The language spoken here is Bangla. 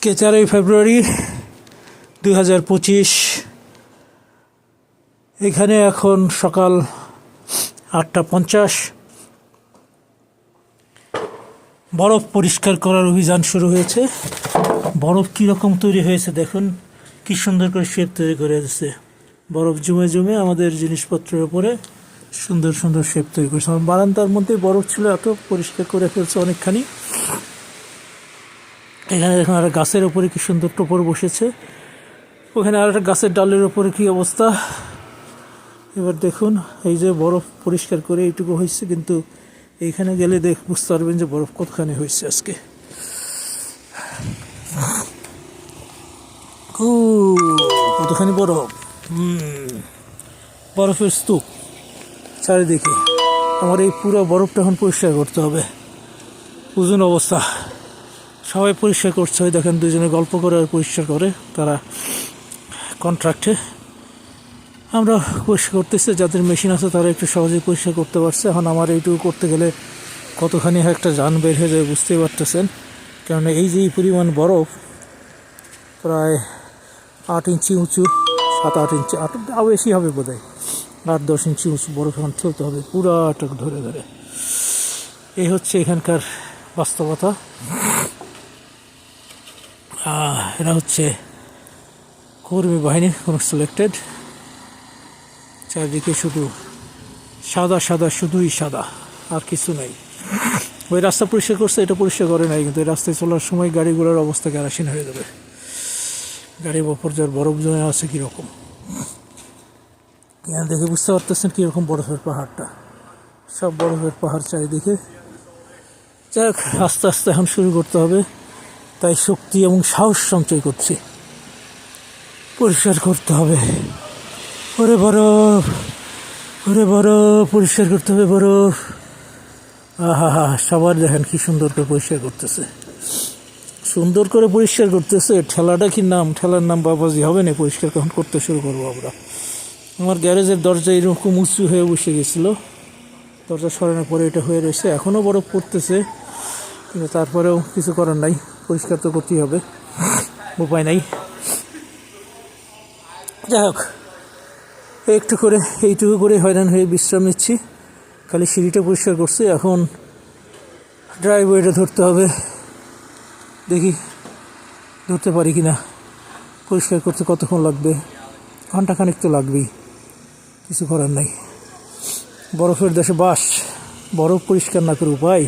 আজকে 4ই ফেব্রুয়ারি 2025। এখানে এখন সকাল 8:50। বরফ পরিষ্কার করার অভিযান শুরু হয়েছে। বরফ কীরকম তৈরি হয়েছে দেখুন, কি সুন্দর করে শেপ তৈরি করে দিচ্ছে। বরফ জমে জমে আমাদের জিনিসপত্রের উপরে সুন্দর সুন্দর শেপ তৈরি করেছে। আমার বারান্দার মধ্যে বরফ ছিল, এত পরিষ্কার করে ফেলছে অনেকখানি। এখানে দেখুন আর গাছের উপরে কি সুন্দর টোপর বসেছে। ওখানে আর একটা গাছের ডালের উপরে কি অবস্থা। এবার দেখুন এই যে বরফ পরিষ্কার করে এইটুকু হয়েছে, কিন্তু এইখানে গেলে বুঝতে পারবেন যে বরফ কতখানি হয়েছে আজকে। কতখানি বরফ, বরফের স্তূপ চারিদিকে। আমার এই পুরো বরফটা এখন পরিষ্কার করতে হবে। বুঝুন অবস্থা, সবাই পরিষ্কার করছে। ওই দেখেন দুজনে গল্প করে আর পরিষ্কার করে, তারা কন্ট্রাক্টে। আমরা পরিষ্কার করতেছি, যাদের মেশিন আছে তারা একটু সহজেই পরিষ্কার করতে পারছে। এখন আমার এইটুকু করতে গেলে কতখানি একটা যান বের হয়ে যায় বুঝতেই পারতেছেন। কেননা এই যে পরিমাণ বরফ, প্রায় 8 ইঞ্চি উঁচু, 7-8 ইঞ্চি, 8 বেশি হবে বোধ হয়, 8-10 ইঞ্চি উঁচু বরফ এখন চলতে হবে পুরাটা ধরে ধরে। এই হচ্ছে এখানকার বাস্তবতা। এরা হচ্ছে কর্মী বাহিনী, কোনো সিলেক্টেড। চারদিকে শুধু সাদা সাদা, শুধুই সাদা, আর কিছু নাই। ওই রাস্তা পরিষ্কার করছে, এটা পরিষ্কার করে নাই, কিন্তু এই রাস্তায় চলার সময় গাড়িগুলোর অবস্থা কেরাসিন হয়ে যাবে। গাড়ির ওপর যার বরফ জমে আছে কীরকম, দেখে বুঝতে পারতেছেন কীরকম বরফের পাহাড়টা। সব বরফের পাহাড় চারিদিকে। যাক, আস্তে আস্তে এখন শুরু করতে হবে, তাই শক্তি এবং সাহস সঞ্চয় করছি। পরিষ্কার করতে হবে। ওরে বরফ, ওরে বরফ, পরিষ্কার করতে হবে বরফ। আহা, সবার দেখেন কি সুন্দর করে পরিষ্কার করতেছে, সুন্দর করে পরিষ্কার করতেছে। ঠেলাটা কি নাম, ঠেলার নাম বাবাজি হবে না। পরিষ্কার কখন করতে শুরু করবো আমরা। আমার গ্যারেজের দরজা এরকম উঁচু হয়ে বসে গেছিলো, দরজা সরানোর পরে এটা হয়ে রয়েছে। এখনও বরফ পড়তেছে, কিন্তু তারপরেও কিছু করার নাই, পরিষ্কার তো করতেই হবে, উপায় নাই। যাই হোক, একটু করে এইটুকু করে হয়রান হয়ে বিশ্রাম নিচ্ছি। খালি সিঁড়িটা পরিষ্কার করছি, এখন ড্রাইভওয়েটা ধরতে হবে। দেখি ধরতে পারি কি না। পরিষ্কার করতে কতক্ষণ লাগবে, ঘন্টাখানিক তো লাগবেই, কিছু করার নাই। বরফের দেশে বাস, বরফ পরিষ্কার না করে উপায়।